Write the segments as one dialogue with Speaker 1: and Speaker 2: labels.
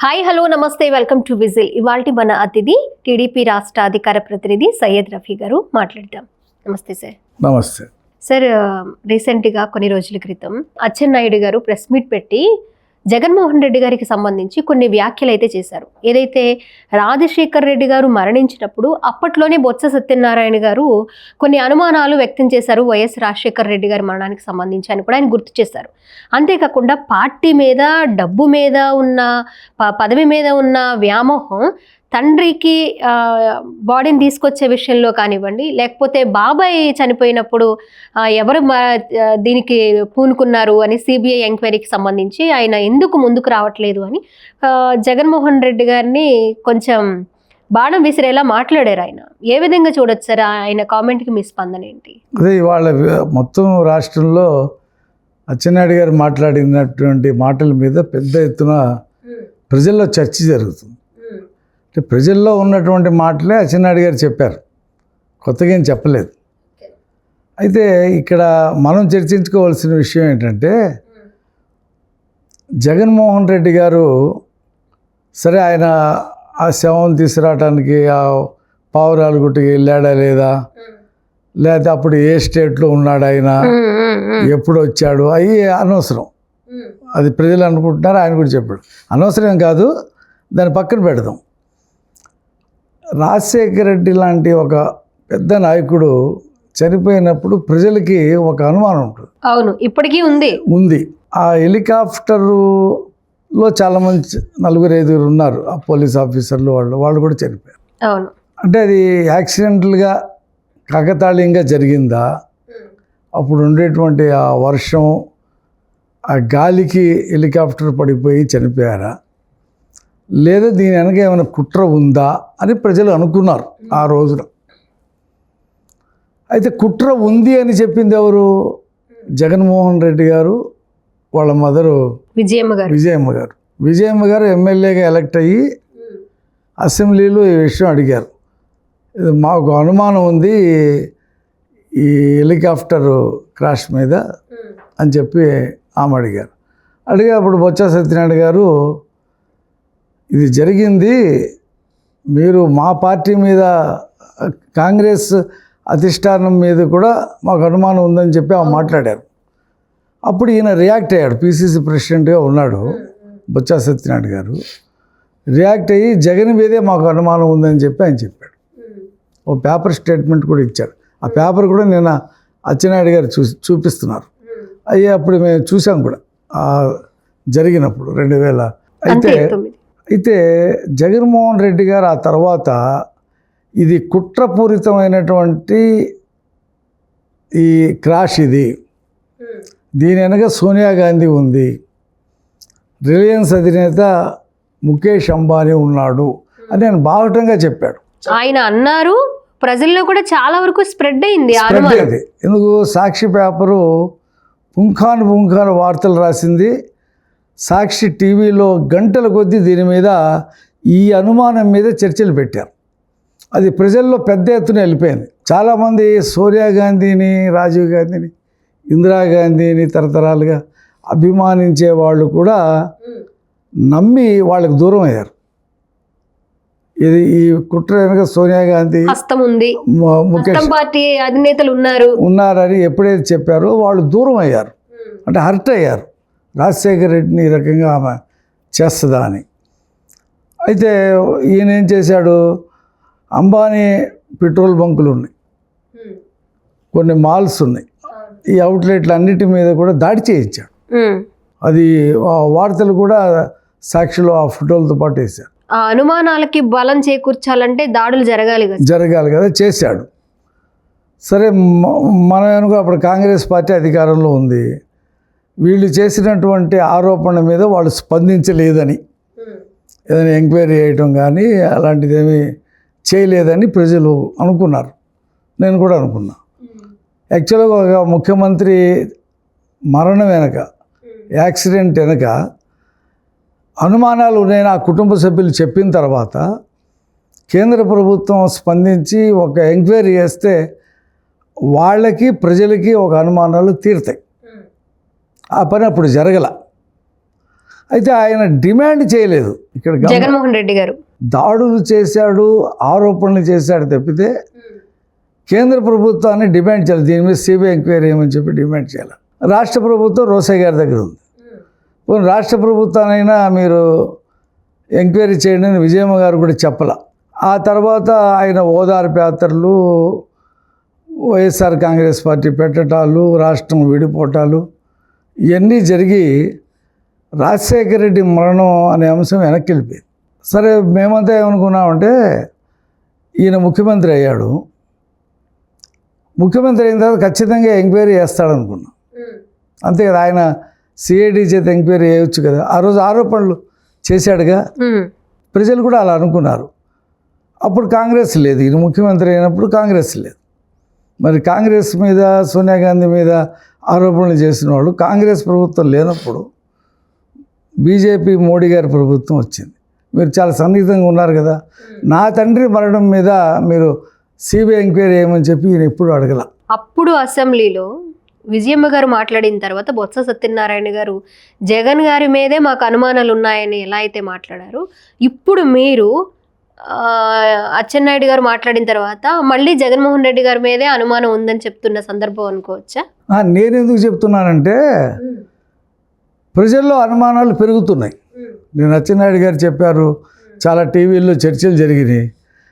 Speaker 1: Hi hello నమస్తే welcome to whistle. ఇవాల్టి మన అతిథి టీడీపీ రాష్ట్ర అధికార ప్రతినిధి సయ్యద్ రఫీ గారు. మాట్లాడదాం. నమస్తే సార్.
Speaker 2: నమస్తే
Speaker 1: సార్. రీసెంట్గా కొన్ని రోజుల క్రితం అచ్చెన్నాయుడు గారు ప్రెస్ మీట్ పెట్టి జగన్మోహన్ రెడ్డి గారికి సంబంధించి కొన్ని వ్యాఖ్యలు అయితే చేశారు. ఏదైతే రాజశేఖర్ రెడ్డి గారు మరణించినప్పుడు అప్పట్లోనే బొత్స సత్యనారాయణ గారు కొన్ని అనుమానాలు వ్యక్తం చేశారు వైఎస్ రాజశేఖర్ రెడ్డి గారి మరణానికి సంబంధించి అని కూడా ఆయన గుర్తు చేశారు. అంతేకాకుండా పార్టీ మీద, డబ్బు మీద ఉన్న, పదవి మీద ఉన్న వ్యామోహం తండ్రికి బాడీని తీసుకొచ్చే విషయంలో కానివ్వండి, లేకపోతే బాబాయ్ చనిపోయినప్పుడు ఎవరు దీనికి పూనుకున్నారు అని సిబిఐ ఎంక్వైరీకి సంబంధించి ఆయన ఎందుకు ముందుకు రావట్లేదు అని జగన్మోహన్ రెడ్డి గారిని కొంచెం బాణం విసిరేలా మాట్లాడారు. ఆయన ఏ విధంగా చూడొచ్చు సార్? ఆయన కామెంట్కి మీ స్పందన ఏంటి?
Speaker 2: అదే ఇవాళ మొత్తం రాష్ట్రంలో అచ్చెన్నాయుడు గారు మాట్లాడినటువంటి మాటల మీద పెద్ద ఎత్తున ప్రజల్లో చర్చ జరుగుతుంది. అంటే ప్రజల్లో ఉన్నటువంటి మాటలే అచ్చెన్నాయుడు గారు చెప్పారు, కొత్తగా ఏం చెప్పలేదు. అయితే ఇక్కడ మనం చర్చించుకోవాల్సిన విషయం ఏంటంటే, జగన్మోహన్ రెడ్డి గారు సరే ఆయన ఆ శవం తీసుకురావడానికి ఆ పావురాలగుట్టకి వెళ్ళాడా లేదా, లేకపోతే అప్పుడు ఏ స్టేట్లో ఉన్నాడు ఆయన, ఎప్పుడు వచ్చాడు, అవి అనవసరం. అది ప్రజలు అనుకుంటున్నారు, ఆయన కూడా చెప్పాడు. అనవసరం కాదు, దాన్ని పక్కన పెడదాం. రాజశేఖర రెడ్డి లాంటి ఒక పెద్ద నాయకుడు చనిపోయినప్పుడు ప్రజలకి ఒక అనుమానం ఉంటుంది.
Speaker 1: అవును, ఇప్పటికీ ఉంది. ఆ హెలికాప్టర్లో చాలామంది 4-5 ఉన్నారు, ఆ పోలీస్ ఆఫీసర్లు వాళ్ళు కూడా చనిపోయారు. అవును.
Speaker 2: అంటే అది యాక్సిడెంటల్గా కాకతాళీయంగా జరిగిందా, అప్పుడు ఉండేటువంటి ఆ వర్షం, ఆ గాలికి హెలికాప్టర్ పడిపోయి చనిపోయారా, లేదా దీని వెనక ఏమైనా కుట్ర ఉందా అని ప్రజలు అనుకున్నారు ఆ రోజున. అయితే కుట్ర ఉంది అని చెప్పింది ఎవరు? జగన్మోహన్ రెడ్డి గారు, వాళ్ళ మదరు విజయమ్మ గారు ఎమ్మెల్యేగా ఎలక్ట్ అయ్యి అసెంబ్లీలో ఈ విషయం అడిగారు. ఇది మాకు అనుమానం ఉంది ఈ హెలికాప్టర్ క్రాష్ మీద అని చెప్పి ఆమె అడిగారు. అప్పుడు బొత్స సత్యనారాయణ గారు, ఇది జరిగింది మీరు మా పార్టీ మీద, కాంగ్రెస్ అధిష్టానం మీద కూడా మాకు అనుమానం ఉందని చెప్పి ఆమె మాట్లాడారు. అప్పుడు ఈయన రియాక్ట్ అయ్యాడు. పిసిసి ప్రెసిడెంట్గా ఉన్నాడు బొత్స సత్యనారాయణ గారు. రియాక్ట్ అయ్యి జగన్ మీదే మాకు అనుమానం ఉందని చెప్పి ఆయన చెప్పాడు. ఓ పేపర్ స్టేట్మెంట్ కూడా ఇచ్చారు. ఆ పేపర్ కూడా నిన్న అచ్చెన్నాయుడు గారు చూపిస్తున్నారు. అప్పుడు మేము చూసాం కూడా జరిగినప్పుడు 2000. అయితే జగన్మోహన్ రెడ్డి గారు ఆ తర్వాత ఇది కుట్రపూరితమైనటువంటి ఈ క్రాష్, దీని వెనక సోనియా గాంధీ ఉంది, రిలయన్స్ అధినేత ముఖేష్ అంబానీ ఉన్నాడు అని నేను బాహటంగా చెప్పాడు.
Speaker 1: ఆయన అన్నారు, ప్రజల్లో కూడా చాలా వరకు స్ప్రెడ్ అయింది.
Speaker 2: ఎందుకు? సాక్షి పేపరు పుంఖాను వార్తలు రాసింది. సాక్షి టీవీలో గంటల కొద్దీ దీని మీద, ఈ అనుమానం మీద చర్చలు పెట్టారు. అది ప్రజల్లో పెద్ద ఎత్తున వెళ్ళిపోయింది. చాలామంది సోనియా గాంధీని, రాజీవ్ గాంధీని, ఇందిరాగాంధీని తరతరాలుగా అభిమానించే వాళ్ళు కూడా నమ్మి వాళ్ళకి దూరం అయ్యారు. ఇది ఈ కుట్ర వెనుక సోనియా గాంధీ, ముఖేష్
Speaker 1: పార్టీ అధినేతలు
Speaker 2: ఉన్నారని ఎప్పుడైతే చెప్పారో వాళ్ళు దూరం అయ్యారు, అంటే హర్ట్ అయ్యారు. రాజశేఖర రెడ్డిని ఈ రకంగా ఆమె చేస్తుందా అని. అయితే ఈయన ఏం చేశాడు, అంబానీ పెట్రోల్ బంకులు ఉన్నాయి, కొన్ని మాల్స్ ఉన్నాయి, ఈ అవుట్లెట్లు అన్నిటి మీద కూడా దాడి చేయించాడు. అది వార్తలు కూడా సాక్షిలో ఆ ఫోటోలతో పాటు వేశారు.
Speaker 1: ఆ అనుమానాలకి బలం చేకూర్చాలంటే దాడులు జరగాలి
Speaker 2: కదా, చేశాడు. సరే, మనం అనుకో అప్పుడు కాంగ్రెస్ పార్టీ అధికారంలో ఉంది, వీళ్ళు చేసినటువంటి ఆరోపణ మీద వాళ్ళు స్పందించలేదని, ఏదైనా ఎంక్వైరీ చేయటం కానీ అలాంటిది ఏమీ చేయలేదని ప్రజలు అనుకున్నారు. నేను కూడా అనుకున్నా. యాక్చువల్గా ఒక ముఖ్యమంత్రి మరణం వెనక, యాక్సిడెంట్ వెనక అనుమానాలు ఉన్నాయని ఆ కుటుంబ సభ్యులు చెప్పిన తర్వాత కేంద్ర ప్రభుత్వం స్పందించి ఒక ఎంక్వైరీ చేస్తే వాళ్ళకి, ప్రజలకి ఒక అనుమానాలు తీరుతాయి. ఆ పని అప్పుడు జరగల. అయితే ఆయన డిమాండ్ చేయలేదు. ఇక్కడ
Speaker 1: జగన్మోహన్ రెడ్డి గారు
Speaker 2: దాడులు చేశాడు, ఆరోపణలు చేశాడు తప్పితే కేంద్ర ప్రభుత్వాన్ని డిమాండ్ చేయాలి. దీని మీద సిబిఐ ఎంక్వైరీ ఏమని చెప్పి డిమాండ్ చేయాలి. రాష్ట్ర ప్రభుత్వం రోసయ్య గారి దగ్గర ఉంది. పోనీ రాష్ట్ర ప్రభుత్వానైనా మీరు ఎంక్వైరీ చేయండి అని విజయమ్మ గారు కూడా చెప్పాల. ఆ తర్వాత ఆయన ఓదార్పు యాత్రలు, వైఎస్ఆర్ కాంగ్రెస్ పార్టీ పెట్టటాలు, రాష్ట్రం విడిపోవటాలు ఇవన్నీ జరిగి రాజశేఖర రెడ్డి మరణం అనే అంశం వెనక్కి వెళ్ళిపోయింది. సరే, మేమంతా ఏమనుకున్నామంటే ఈయన ముఖ్యమంత్రి అయ్యాడు, ముఖ్యమంత్రి అయిన తర్వాత ఖచ్చితంగా ఎంక్వైరీ చేస్తాడనుకున్నాం. అంతే కదా, ఆయన సిఐడి చేత ఎంక్వైరీ చేయొచ్చు కదా. ఆ రోజు ఆరోపణలు చేశాడుగా, ప్రజలు కూడా అలా అనుకున్నారు. అప్పుడు కాంగ్రెస్ లేదు, ఈయన ముఖ్యమంత్రి అయినప్పుడు కాంగ్రెస్ లేదు. మరి కాంగ్రెస్ మీద, సోనియా గాంధీ మీద ఆరోపణలు చేసిన వాళ్ళు కాంగ్రెస్ ప్రభుత్వం లేనప్పుడు బీజేపీ మోడీ గారి ప్రభుత్వం వచ్చింది. మీరు చాలా సన్నిహితంగా ఉన్నారు కదా. నా తండ్రి మరణం మీద మీరు సిబిఐ ఎంక్వైరీ చేయమని చెప్పి ఈయన ఎప్పుడు అడగల.
Speaker 1: అప్పుడు అసెంబ్లీలో విజయమ్మ గారు మాట్లాడిన తర్వాత బొత్స సత్యనారాయణ గారు జగన్ గారి మీదే మాకు అనుమానాలు ఉన్నాయని ఎలా అయితే మాట్లాడారు, ఇప్పుడు మీరు అచ్చెన్నాయుడు గారు మాట్లాడిన తర్వాత మళ్ళీ జగన్మోహన్ రెడ్డి గారి మీదే అనుమానం ఉందని చెప్తున్న సందర్భం అనుకోవచ్చా?
Speaker 2: నేను ఎందుకు చెప్తున్నానంటే ప్రజల్లో అనుమానాలు పెరుగుతున్నాయి. నేను అచ్చెన్నాయుడు గారు చెప్పారు, చాలా టీవీల్లో చర్చలు జరిగినాయి.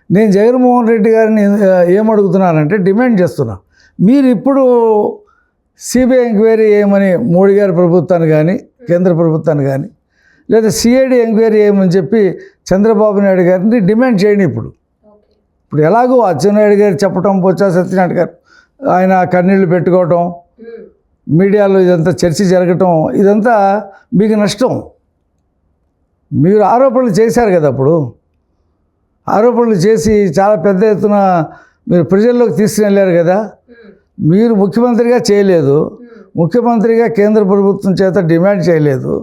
Speaker 2: నేను జగన్మోహన్ రెడ్డి గారిని ఏమడుగుతున్నానంటే డిమాండ్ చేస్తున్నా, మీరు ఇప్పుడు సిబిఐ ఎంక్వైరీ చేయమని మోడీ గారి ప్రభుత్వాన్ని కానీ కేంద్ర ప్రభుత్వాన్ని కానీ, లేదా సిఐడి ఎంక్వైరీ చేయమని చెప్పి చంద్రబాబు నాయుడు గారిని డిమాండ్ చేయండి. ఇప్పుడు ఎలాగో అచ్చెన్నాయుడు గారు చెప్పటం, బొత్స సత్యనారాయణ గారు ఆయన కన్నీళ్లు పెట్టుకోవటం, మీడియాలో ఇదంతా చర్చ జరగటం, ఇదంతా మీకు నష్టం. మీరు ఆరోపణలు చేశారు కదా, అప్పుడు ఆరోపణలు చేసి చాలా పెద్ద ఎత్తున మీరు ప్రజల్లోకి తీసుకుని వెళ్ళారు కదా. మీరు ముఖ్యమంత్రిగా చేయలేదు, ముఖ్యమంత్రిగా కేంద్ర ప్రభుత్వం చేత డిమాండ్ చేయలేదు.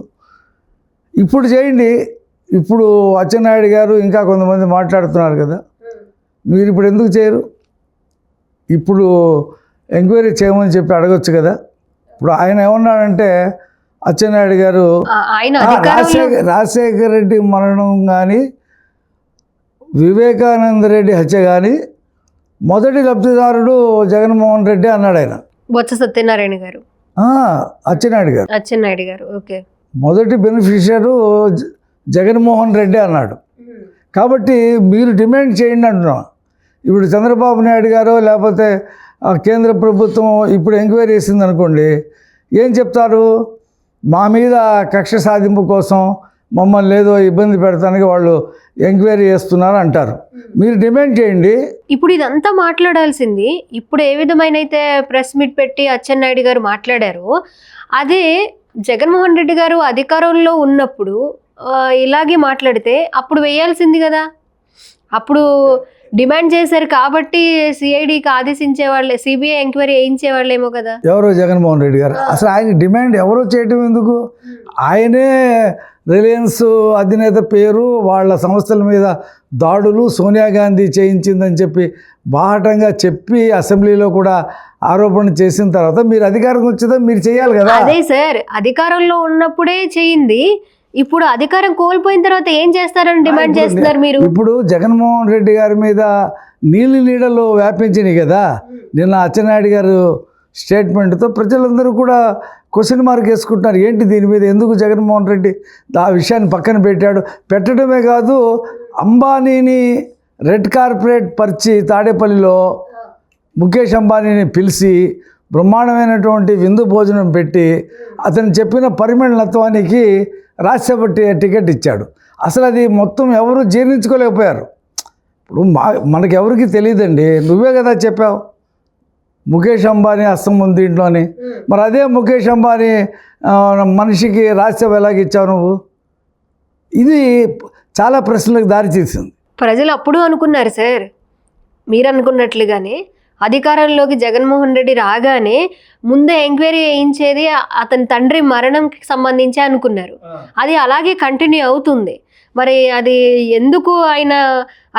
Speaker 2: ఇప్పుడు చేయండి. ఇప్పుడు అచ్చెన్నాయుడు గారు ఇంకా కొంతమంది మాట్లాడుతున్నారు కదా, మీరు ఇప్పుడు ఎందుకు చేయరు? ఇప్పుడు ఎంక్వైరీ చేయమని చెప్పి అడగొచ్చు కదా. ఇప్పుడు ఆయన ఏమన్నాడంటే అచ్చెన్నాయుడు గారు రాజశేఖర రెడ్డి మరణం కానీ, వివేకానంద రెడ్డి హత్య కానీ మొదటి లబ్ధిదారుడు జగన్మోహన్ రెడ్డి అన్నాడు ఆయన.
Speaker 1: బొత్స సత్యనారాయణ గారు,
Speaker 2: అచ్చెన్నాయుడు
Speaker 1: గారు ఓకే,
Speaker 2: మొదటి బెనిఫిషియరు జగన్మోహన్ రెడ్డి అన్నాడు. కాబట్టి మీరు డిమాండ్ చేయండి అంటున్నాం. ఇప్పుడు చంద్రబాబు నాయుడు గారు లేకపోతే కేంద్ర ప్రభుత్వం ఇప్పుడు ఎంక్వైరీ చేసింది అనుకోండి, ఏం చెప్తారు? మా మీద కక్ష సాధింపు కోసం మమ్మల్ని ఏదో ఇబ్బంది పెడతానికి వాళ్ళు ఎంక్వైరీ చేస్తున్నారు అంటారు. మీరు డిమాండ్ చేయండి.
Speaker 1: ఇప్పుడు ఇదంతా మాట్లాడాల్సింది ఇప్పుడు ఏ విధమైన అయితే ప్రెస్ మీట్ పెట్టి అచ్చెన్నాయుడు గారు మాట్లాడారు, అదే జగన్మోహన్ రెడ్డి గారు అధికారంలో ఉన్నప్పుడు ఇలాగే మాట్లాడితే అప్పుడు వేయాల్సింది కదా. అప్పుడు డిమాండ్ చేశారు కాబట్టి సిఐడికి ఆదేశించే వాళ్ళే, సిబిఐ ఎంక్వైరీ వేయించే వాళ్ళేమో కదా.
Speaker 2: ఎవరో జగన్మోహన్ రెడ్డి గారు. అసలు ఆయన డిమాండ్ ఎవరో చేయటం ఎందుకు? ఆయనే రిలయన్స్ అధినేత పేరు, వాళ్ళ సంస్థల మీద దాడులు సోనియా గాంధీ చేయించిందని చెప్పి బాహటంగా చెప్పి అసెంబ్లీలో కూడా ఆరోపణ చేసిన తర్వాత మీరు అధికారం వచ్చేదా మీరు చేయాలి కదా.
Speaker 1: అదే సార్, అధికారంలో ఉన్నప్పుడే చేయింది, ఇప్పుడు అధికారం కోల్పోయిన తర్వాత ఏం చేస్తారని డిమాండ్ చేస్తున్నారు మీరు.
Speaker 2: ఇప్పుడు జగన్మోహన్ రెడ్డి గారి మీద నీడలో వ్యాపించినాయి కదా. నిన్న అచ్చెన్నాయుడు గారు స్టేట్మెంట్తో ప్రజలందరూ కూడా క్వశ్చన్ మార్క్ వేసుకుంటున్నారు. ఏంటి దీని మీద ఎందుకు జగన్మోహన్ రెడ్డి ఆ విషయాన్ని పక్కన పెట్టాడు? పెట్టడమే కాదు, అంబానీని రెడ్ కార్పెట్ పరిచి తాడేపల్లిలో ముఖేష్ అంబానీని పిలిచి బ్రహ్మాండమైనటువంటి విందు భోజనం పెట్టి అతను చెప్పిన పరిమళత్వానికి రాజ్యసభ టికెట్ ఇచ్చాడు. అసలు అది మొత్తం ఎవరు జీర్ణించుకోలేకపోయారు. ఇప్పుడు మనకెవరికి తెలియదండి, నువ్వే కదా చెప్పావు ముఖేష్ అంబానీ హస్తం ఉంది దీంట్లోని. మరి అదే ముఖేష్ అంబానీ మనిషికి రాజ్యసభ ఎలాగిచ్చావు నువ్వు? ఇది చాలా ప్రశ్నలకు దారి తీసింది.
Speaker 1: ప్రజలు అప్పుడు అనుకున్నారు సార్, మీరు అనుకున్నట్లుగానే అధికారంలోకి జగన్మోహన్ రెడ్డి రాగానే ముందే ఎంక్వైరీ వేయించేది అతని తండ్రి మరణంకి సంబంధించి అనుకున్నారు. అది అలాగే కంటిన్యూ అవుతుంది. మరి అది ఎందుకు ఆయన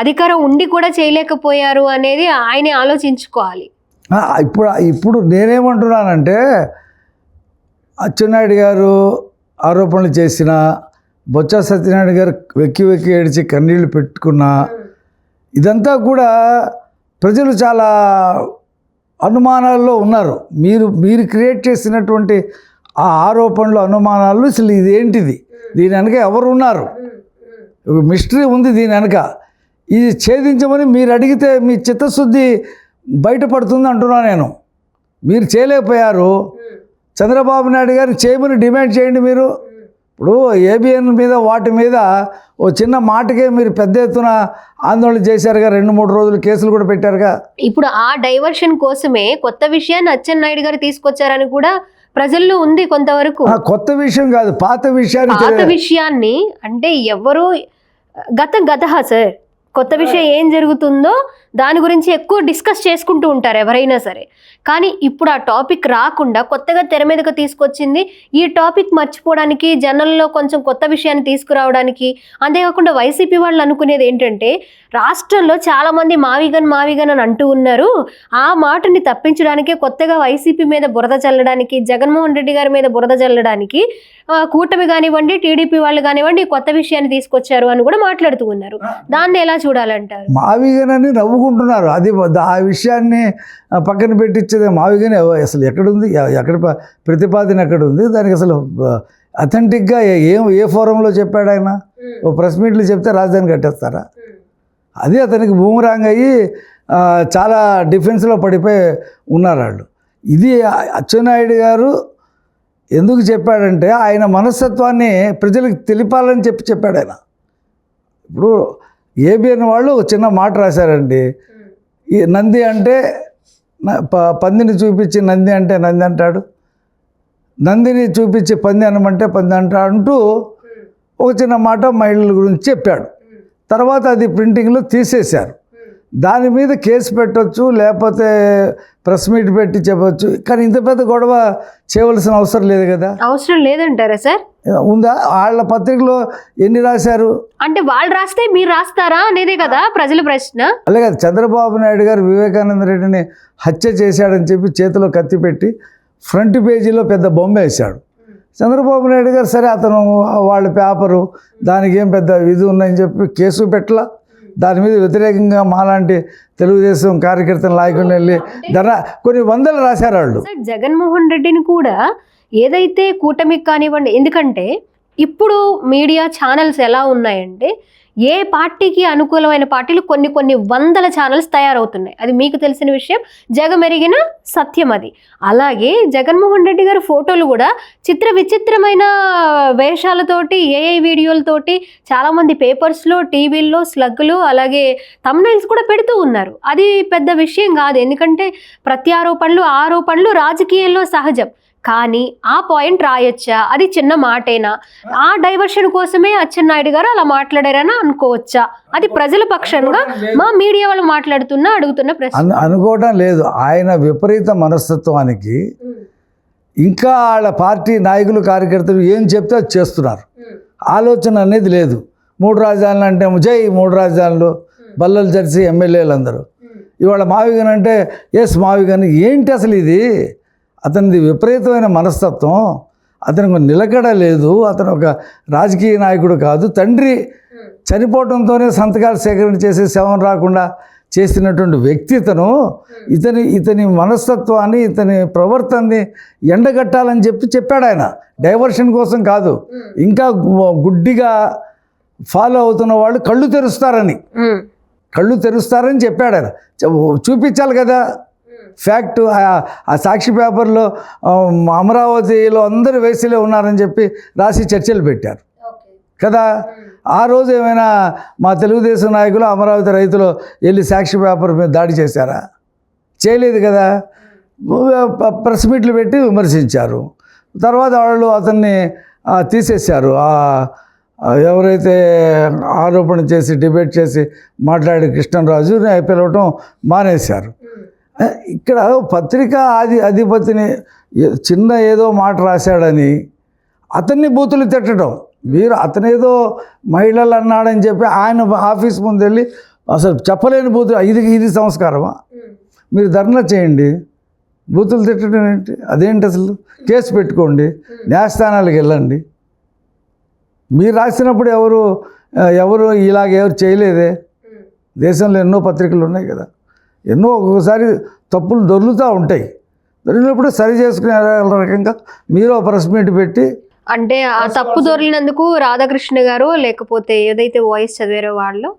Speaker 1: అధికారం ఉండి కూడా చేయలేకపోయారు అనేది ఆయనే ఆలోచించుకోవాలి.
Speaker 2: ఇప్పుడు నేనేమంటున్నానంటే అచ్చెన్నాయుడు గారు ఆరోపణలు చేసిన బొత్స సత్యనారాయణ గారు వెక్కి వెక్కి ఏడిచి కన్నీళ్లు పెట్టుకున్న ఇదంతా కూడా ప్రజలు చాలా అనుమానాల్లో ఉన్నారు. మీరు క్రియేట్ చేసినటువంటి ఆ ఆరోపణలు, అనుమానాలు, అసలు ఇదేంటిది, దీని వెనక ఎవరు ఉన్నారు, మిస్టరీ ఉంది దీని వెనక. ఇది ఛేదించమని మీరు అడిగితే మీ చిత్తశుద్ధి బయటపడుతుంది అంటున్నా నేను. మీరు చేయలేకపోయారు. చంద్రబాబు నాయుడు గారిని చేయమని డిమాండ్ చేయండి. మీరు ఇప్పుడు ఏబిఎన్ మీద వాటి మీద ఓ చిన్న మాటకే మీరు పెద్ద ఎత్తున ఆందోళన చేశారుగా, 2-3 రోజులు కేసులు కూడా పెట్టారుగా.
Speaker 1: ఇప్పుడు ఆ డైవర్షన్ కోసమే కొత్త విషయాన్ని అచ్చెన్నాయుడు గారు తీసుకొచ్చారని కూడా ప్రజల్లో ఉంది కొంతవరకు.
Speaker 2: కొత్త విషయం కాదు, పాత
Speaker 1: విషయాన్ని అంటే ఎవరు గత సార్, కొత్త విషయం ఏం జరుగుతుందో దాని గురించి ఎక్కువ డిస్కస్ చేసుకుంటూ ఉంటారు ఎవరైనా సరే. కానీ ఇప్పుడు ఆ టాపిక్ రాకుండా కొత్తగా తెర మీదకి తీసుకొచ్చింది ఈ టాపిక్ మర్చిపోవడానికి, జనంలో కొంచెం కొత్త విషయాన్ని తీసుకురావడానికి. అంతేకాకుండా వైసీపీ వాళ్ళు అనుకునేది ఏంటంటే రాష్ట్రంలో చాలామంది మావిగన్ అని అంటూ ఉన్నారు, ఆ మాటని తప్పించడానికే కొత్తగా వైసీపీ మీద బురద చల్లడానికి, జగన్మోహన్ రెడ్డి గారి మీద బురద చల్లడానికి కూటమి కానివ్వండి, టీడీపీ వాళ్ళు కానివ్వండి కొత్త విషయాన్ని తీసుకొచ్చారు అని కూడా మాట్లాడుతూ ఉన్నారు. దాన్ని ఎలా చూడాలంటారు?
Speaker 2: మావిగన్ అని నవ్వుకుంటున్నారు. అది ఆ విషయాన్ని పక్కన పెట్టించేది మావిగన్ అసలు ఎక్కడుంది, ఎక్కడ ప్రతిపాదన ఎక్కడ ఉంది, దానికి అసలు అథెంటిక్గా ఏ ఫోరంలో చెప్పాడు ఆయన? ఓ ప్రెస్ మీట్లు చెప్తే రాజధాని కట్టేస్తారా? అది అతనికి బూమరాంగ్ అయ్యి చాలా డిఫెన్స్లో పడిపోయి ఉన్నారు వాళ్ళు. ఇది అచ్చెన్నాయుడు గారు ఎందుకు చెప్పాడంటే ఆయన మనస్తత్వాన్ని ప్రజలకు తెలిపాలని చెప్పాడు ఆయన. ఇప్పుడు ఏబిఎన్ వాళ్ళు చిన్న మాట రాశారండి, ఈ నంది అంటే పందిని చూపించి నంది అంటే నంది అంటాడు, నందిని చూపించి పంది అనమంటే పంది అంటాడు అంటూ ఒక చిన్న మాట మహిళల గురించి చెప్పాడు. తర్వాత అది ప్రింటింగ్లో తీసేశారు. దాని మీద కేసు పెట్టవచ్చు, లేకపోతే ప్రెస్ మీట్ పెట్టి చెప్పచ్చు. కానీ ఇంత పెద్ద గొడవ చేయవలసిన అవసరం లేదు కదా.
Speaker 1: అవసరం లేదంటారా సార్?
Speaker 2: ఉందా? వాళ్ళ పత్రికలో ఎన్ని రాశారు
Speaker 1: అంటే వాళ్ళు రాస్తే మీరు రాస్తారా అనేదే కదా ప్రజల ప్రశ్న.
Speaker 2: అలాగే చంద్రబాబు నాయుడు గారు వివేకానంద రెడ్డిని హత్య చేశాడని చెప్పి చేతిలో కత్తి పెట్టి ఫ్రంట్ పేజీలో పెద్ద బొమ్మ వేశాడు చంద్రబాబు నాయుడు గారు. సరే అతను వాళ్ళ పేపరు, దానికి ఏం పెద్ద ఇది ఉందని చెప్పి కేసు పెట్టలా. దాని మీద వ్యతిరేకంగా మాలాంటి తెలుగుదేశం కార్యకర్తల నాయకులను వెళ్ళి కొన్ని వందలు రాశారు వాళ్ళు.
Speaker 1: జగన్మోహన్ రెడ్డిని కూడా ఏదైతే కూటమికి కానివ్వండి, ఎందుకంటే ఇప్పుడు మీడియా ఛానల్స్ ఎలా ఉన్నాయంటే ఏ పార్టీకి అనుకూలమైన పార్టీలు కొన్ని వందల ఛానల్స్ తయారవుతున్నాయి. అది మీకు తెలిసిన విషయం, జగమెరిగిన సత్యం అది. అలాగే జగన్మోహన్ రెడ్డి గారి ఫోటోలు కూడా విచిత్రమైన వేషాలతోటి, ఏఐ వీడియోలతోటి చాలామంది పేపర్స్లో, టీవీల్లో స్లగ్లు, అలాగే థంబ్నెయిల్స్ కూడా పెడుతూ ఉన్నారు. అది పెద్ద విషయం కాదు, ఎందుకంటే ఆరోపణలు రాజకీయాల్లో సహజం. కానీ ఆ పాయింట్ రాయొచ్చా? అది చిన్న మాటేనా? ఆ డైవర్షన్ కోసమే అచ్చెన్నాయుడు గారు అలా మాట్లాడారని అనుకోవచ్చా? అది ప్రజల పక్షంగా మా మీడియా వాళ్ళు అడుగుతున్న ప్రశ్న.
Speaker 2: అనుకోవడం లేదు. ఆయన విపరీత మనస్తత్వానికి ఇంకా వాళ్ళ పార్టీ నాయకులు, కార్యకర్తలు ఏం చెప్తే అది చేస్తున్నారు. ఆలోచన అనేది లేదు. 3 రాజధానులు అంటే జై 3 రాజధానులు, బల్లలు జెర్సీ ఎమ్మెల్యేలు అందరూ. ఇవాళ మావిగన్ అంటే ఎస్ మావిగన్. ఏంటి అసలు ఇది? అతనిది విపరీతమైన మనస్తత్వం. అతనికి నిలకడ లేదు. అతను ఒక రాజకీయ నాయకుడు కాదు. తండ్రి చనిపోవడంతోనే సంతకాలు సేకరణ చేసి శవం రాకుండా చేసినటువంటి వ్యక్తి ఇతను. ఇతని మనస్తత్వాన్ని, ఇతని ప్రవర్తనని ఎండగట్టాలని చెప్పాడు ఆయన. డైవర్షన్ కోసం కాదు, ఇంకా గుడ్డిగా ఫాలో అవుతున్న వాళ్ళు కళ్ళు తెరుస్తారని చెప్పాడు ఆయన. చూపించాలి కదా ఫ్యాక్ట్. ఆ సాక్షి పేపర్లో అమరావతిలో అందరూ వేసిలే ఉన్నారని చెప్పి రాసి చర్చలు పెట్టారు కదా. ఆ రోజు ఏమైనా మా తెలుగుదేశం నాయకులు అమరావతి రైతులు వెళ్ళి సాక్షి పేపర్ మీద దాడి చేశారా? చేయలేదు కదా. ప్రెస్ మీట్లు పెట్టి విమర్శించారు. తర్వాత వాళ్ళు అతన్ని తీసేశారు. ఎవరైతే ఆరోపణ చేసి డిబేట్ చేసి మాట్లాడే కృష్ణరాజు పిలవటం మానేశారు. ఇక్కడ పత్రిక అధిపతిని చిన్న ఏదో మాట రాశాడని అతన్ని బూతులు తిట్టడం, మీరు అతనేదో మహిళలు అన్నాడని చెప్పి ఆయన ఆఫీస్ ముందు వెళ్ళి అసలు చెప్పలేని బూతులు, ఇది సంస్కారమా? మీరు ధర్నా చేయండి, బూతులు తిట్టడం ఏంటి? అదేంటి అసలు? కేసు పెట్టుకోండి, న్యాయస్థానాలకు వెళ్ళండి. మీరు రాసినప్పుడు ఎవరు ఎవరు చేయలేదే. దేశంలో ఎన్నో పత్రికలు ఉన్నాయి కదా, ఎన్నో ఒక్కొక్కసారి తప్పులు దొర్లుతూ ఉంటాయి. దొరికినప్పుడు సరి చేసుకునే రకంగా మీరు ప్రెస్ మీట్ పెట్టి,
Speaker 1: అంటే ఆ తప్పు దొరికినందుకు రాధాకృష్ణ గారు లేకపోతే ఏదైతే వాయిస్ చదివారో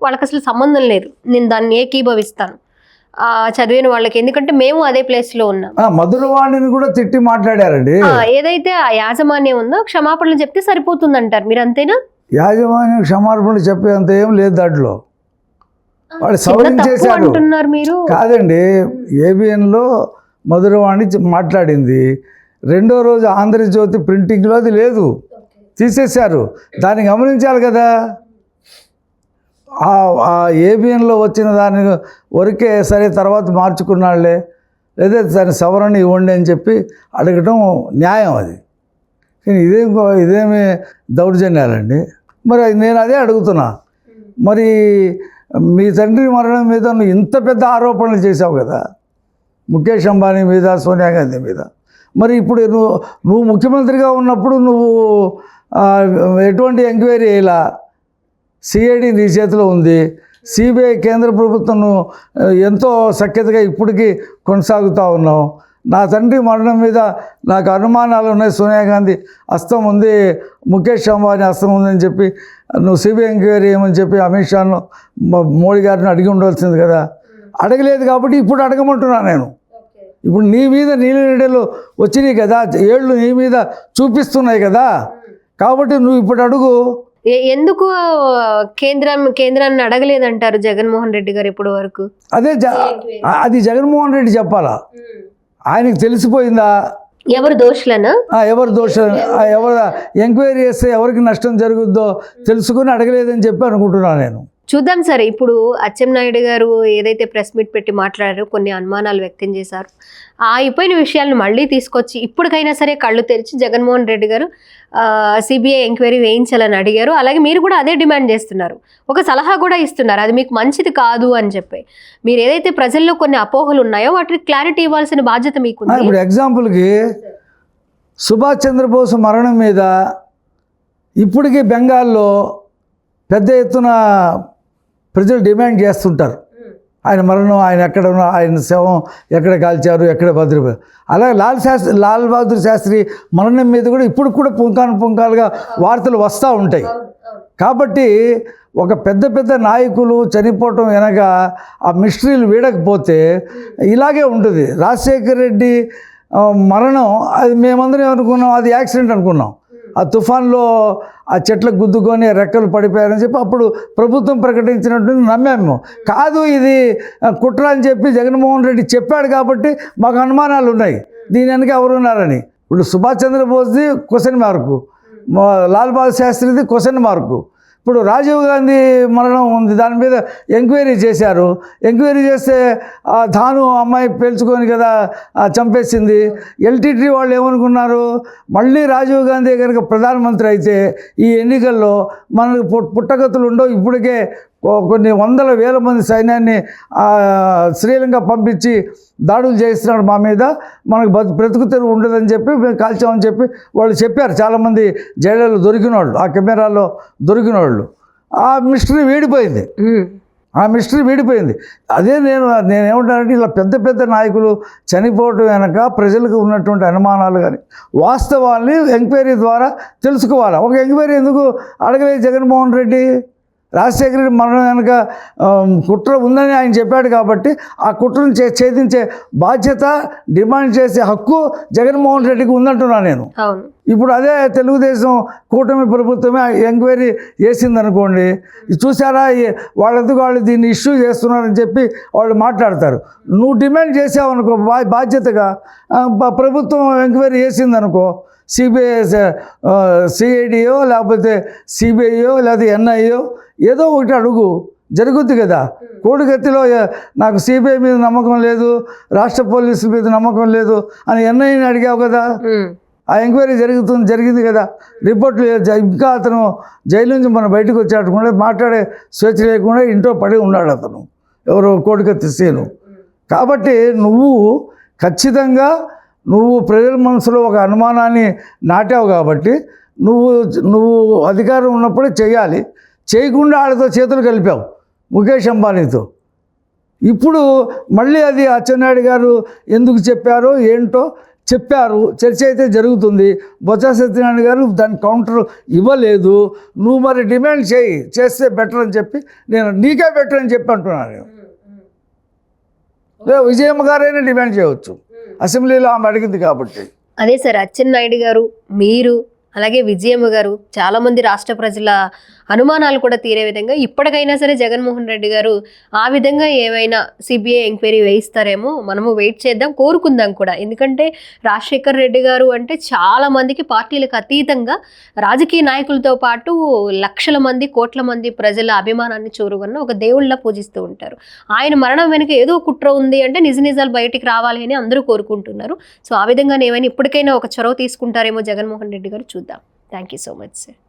Speaker 1: వాళ్ళకి అసలు సంబంధం లేదు. నేను దాన్ని ఏకీభవిస్తాను చదివిన వాళ్ళకి, ఎందుకంటే మేము అదే ప్లేస్ లో ఉన్నాం.
Speaker 2: మధురవాణిని కూడా తిట్టి మాట్లాడారండి.
Speaker 1: ఏదైతే ఆ యాజమాన్యం ఉందో క్షమాపణలు చెప్తే సరిపోతుంది అంటారు, మీరు అంతేనా?
Speaker 2: యాజమాన్యం క్షమాపణలు చెప్పేంత ఏం లేదు దాంట్లో. వాళ్ళు సవరించేశారు
Speaker 1: అంటున్నారు మీరు.
Speaker 2: కాదండి, ఏబిఎన్లో మధురవాణి మాట్లాడింది, రెండో రోజు ఆంధ్రజ్యోతి ప్రింటింగ్లో అది లేదు, తీసేశారు. దాన్ని గమనించాలి కదా. ఆ ఏబిఎన్లో వచ్చిన దాని వరకే సరే, తర్వాత మార్చుకున్నాళ్లే, లేదా దాని సవరణ ఇవ్వండి అని చెప్పి అడగటం న్యాయం అది. కానీ ఇదేమి దౌర్జన్యాలండి. మరి నేను అదే అడుగుతున్నా, మరి మీ తండ్రి మరణం మీద నువ్వు ఇంత పెద్ద ఆరోపణలు చేశావు కదా, ముఖేష్ అంబానీ మీద, సోనియా గాంధీ మీద. మరి ఇప్పుడు నువ్వు ముఖ్యమంత్రిగా ఉన్నప్పుడు నువ్వు ఎటువంటి ఎంక్వైరీ ఇలా సిఐడి నీ చేతిలో ఉంది, సిబిఐ కేంద్ర ప్రభుత్వం ఎంతో సఖ్యతగా ఇప్పటికీ కొనసాగుతూ ఉన్నావు. నా తండ్రి మరణం మీద నాకు అనుమానాలు ఉన్నాయి, సోనియా గాంధీ హస్తం ఉంది, ముఖేష్ అంబానీ హస్తం ఉందని చెప్పి నువ్వు సిబిఐ ఎంక్వైరీ ఏమని చెప్పి అమిత్ షాను, మోడీ గారిని అడిగి ఉండవలసింది కదా. అడగలేదు కాబట్టి ఇప్పుడు అడగమంటున్నా నేను. ఇప్పుడు నీ మీద నీళ్ళు వచ్చినాయి కదా, ఏళ్ళు నీ మీద చూపిస్తున్నాయి కదా, కాబట్టి నువ్వు ఇప్పుడు అడుగు.
Speaker 1: ఎందుకు కేంద్రాన్ని అడగలేదంటారు జగన్మోహన్ రెడ్డి గారు ఇప్పటి వరకు?
Speaker 2: అది జగన్మోహన్ రెడ్డి చెప్పాలా, ఆయనకి తెలిసిపోయిందా
Speaker 1: ఎవరు దోషులనా,
Speaker 2: ఎవరు దోషులు, ఎవరు ఎంక్వైరీ చేస్తే ఎవరికి నష్టం జరుగుద్దో తెలుసుకుని అడగలేదని చెప్పి అనుకుంటున్నాను నేను.
Speaker 1: చూద్దాం సరే. ఇప్పుడు అచ్చెన్నాయుడు గారు ఏదైతే ప్రెస్ మీట్ పెట్టి మాట్లాడారో కొన్ని అనుమానాలు వ్యక్తం చేశారు. అయిపోయిన విషయాలను మళ్ళీ తీసుకొచ్చి ఇప్పటికైనా సరే కళ్ళు తెరిచి జగన్మోహన్ రెడ్డి గారు సిబిఐ ఎంక్వైరీ వేయించాలని అడిగారు. అలాగే మీరు కూడా అదే డిమాండ్ చేస్తున్నారు, ఒక సలహా కూడా ఇస్తున్నారు, అది మీకు మంచిది కాదు అని చెప్పి. మీరు ఏదైతే ప్రజల్లో కొన్ని అపోహలు ఉన్నాయో వాటికి క్లారిటీ ఇవ్వాల్సిన బాధ్యత మీకు.
Speaker 2: ఇప్పుడు ఎగ్జాంపుల్కి సుభాష్ చంద్రబోస్ మరణం మీద ఇప్పటికీ బెంగాల్లో పెద్ద ఎత్తున ప్రజలు డిమాండ్ చేస్తుంటారు, ఆయన మరణం, ఆయన ఎక్కడ ఉన్నా, ఆయన శవం ఎక్కడ కాల్చారు, ఎక్కడ భద్రపడి. అలాగే లాల్ బహదూర్ శాస్త్రి మరణం మీద కూడా ఇప్పుడు కూడా పుంకాలుగా వార్తలు వస్తూ ఉంటాయి. కాబట్టి ఒక పెద్ద నాయకులు చనిపోవటం వెనక ఆ మిస్టరీలు వీడకపోతే ఇలాగే ఉంటుంది. రాజశేఖర రెడ్డి మరణం అది మేమందరం అనుకున్నాం, అది యాక్సిడెంట్ అనుకున్నాం. ఆ తుఫాన్లో ఆ చెట్లకు గుద్దుకొని రెక్కలు పడిపోయారని చెప్పి అప్పుడు ప్రభుత్వం ప్రకటించినట్టు నమ్మాము. కాదు ఇది కుట్ర అని చెప్పి జగన్మోహన్ రెడ్డి చెప్పాడు కాబట్టి మాకు అనుమానాలు ఉన్నాయి దీని వెనక ఎవరున్నారని. ఇప్పుడు సుభాష్ చంద్రబోస్ది క్వశ్చన్ మార్కు, లాల్ బహదూర్ శాస్త్రిది క్వశ్చన్ మార్కు. ఇప్పుడు రాజీవ్ గాంధీ మరణం ఉంది, దాని మీద ఎంక్వైరీ చేశారు. ఎంక్వైరీ చేస్తే ధాను అమ్మాయి పేల్చుకొని కదా చంపేసింది. ఎల్టీటీ వాళ్ళు ఏమనుకున్నారు, మళ్ళీ రాజీవ్ గాంధీ కనుక ప్రధానమంత్రి అయితే ఈ ఎన్నికల్లో మనకు పుట్టగతులు ఉండవు, ఇప్పటికే కొన్ని వందల వేల మంది సైన్యాన్ని శ్రీలంక పంపించి దాడులు చేస్తున్నాడు మా మీద, మనకు బ్రతుకు తెరువు ఉండదని చెప్పి మేము కాల్చామని చెప్పి వాళ్ళు చెప్పారు. చాలామంది జైళ్ళలో దొరికిన వాళ్ళు, ఆ కెమెరాల్లో దొరికిన వాళ్ళు. ఆ మిస్టరీ వీడిపోయింది, అదే నేనేమంటానంటే ఇలా పెద్ద నాయకులు చనిపోవటం వెనక ప్రజలకు ఉన్నటువంటి అనుమానాలు కానీ వాస్తవాల్ని ఎంక్వైరీ ద్వారా తెలుసుకోవాలి. ఒక ఎంక్వైరీ ఎందుకు అడగలేదు జగన్మోహన్ రెడ్డి? రాజశేఖర రెడ్డి మరణం వెనక కుట్ర ఉందని ఆయన చెప్పాడు కాబట్టి ఆ కుట్రను ఛేదించే బాధ్యత, డిమాండ్ చేసే హక్కు జగన్మోహన్ రెడ్డికి ఉందంటున్నాను నేను. ఇప్పుడు అదే తెలుగుదేశం కూటమి ప్రభుత్వమే ఎంక్వైరీ చేసిందనుకోండి, చూసారా వాళ్ళు దీన్ని ఇష్యూ చేస్తున్నారని చెప్పి వాళ్ళు మాట్లాడతారు. నువ్వు డిమాండ్ చేసావనుకో బాధ్యతగా, ప్రభుత్వం ఎంక్వైరీ చేసిందనుకో, సిఐడియో లేకపోతే సిబిఐయో లేకపోతే ఎన్ఐయో ఏదో ఒకటి అడుగు, జరుగుద్ది కదా. కోడిగత్తిలో నాకు సిబిఐ మీద నమ్మకం లేదు, రాష్ట్ర పోలీసుల మీద నమ్మకం లేదు అని ఎన్ఐని అడిగావు కదా, ఆ ఎంక్వైరీ జరిగింది కదా. రిపోర్ట్లు ఇంకా అతను జైలు నుంచి మనం బయటకు వచ్చేటకుండా మాట్లాడే స్వేచ్ఛ లేకుండా ఇంట్లో పడి ఉన్నాడు అతను, ఎవరు కోడిగత్తి సీను. కాబట్టి నువ్వు ఖచ్చితంగా ప్రజల మనసులో ఒక అనుమానాన్ని నాటావు కాబట్టి నువ్వు నువ్వు అధికారం ఉన్నప్పుడే చేయాలి, చేయకుండా వాళ్ళతో చేతులు కలిపావు ముఖేష్ అంబానీతో. ఇప్పుడు మళ్ళీ అది అచ్చెన్నాయుడు గారు ఎందుకు చెప్పారో ఏంటో చెప్పారు, చర్చ అయితే జరుగుతుంది. బొత్స సత్యనారాయణ గారు దాని కౌంటర్ ఇవ్వలేదు. నువ్వు మరి డిమాండ్ చేస్తే బెటర్ అని చెప్పి నేను నీకే బెటర్ అని చెప్పి అంటున్నాను. నేను విజయమ్మ గారైనా డిమాండ్ చేయవచ్చు, అసెంబ్లీలో ఆమె అడిగింది కాబట్టి.
Speaker 1: అదే సార్, అచ్చెన్నాయుడు గారు, మీరు, అలాగే విజయమ్మ గారు, చాలా మంది రాష్ట్ర ప్రజల అనుమానాలు కూడా తీరే విధంగా ఇప్పటికైనా సరే జగన్మోహన్ రెడ్డి గారు ఆ విధంగా ఏమైనా సిబిఐ ఎంక్వైరీ వేయిస్తారేమో మనము వెయిట్ చేద్దాం, కోరుకుందాం కూడా. ఎందుకంటే రాజశేఖర్ రెడ్డి గారు అంటే చాలా మందికి పార్టీలకు అతీతంగా రాజకీయ నాయకులతో పాటు లక్షల మంది, కోట్ల మంది ప్రజల అభిమానాన్ని చూరుకున్న ఒక దేవుళ్ళ పూజిస్తూ ఉంటారు. ఆయన మరణం వెనుక ఏదో కుట్ర ఉంది అంటే నిజ నిజాలు బయటికి రావాలి అని అందరూ కోరుకుంటున్నారు. సో ఆ విధంగా ఏమైనా ఇప్పటికైనా ఒక చొరవ తీసుకుంటారేమో జగన్మోహన్ రెడ్డి గారు, చూద్దాం. Thank you so much sir.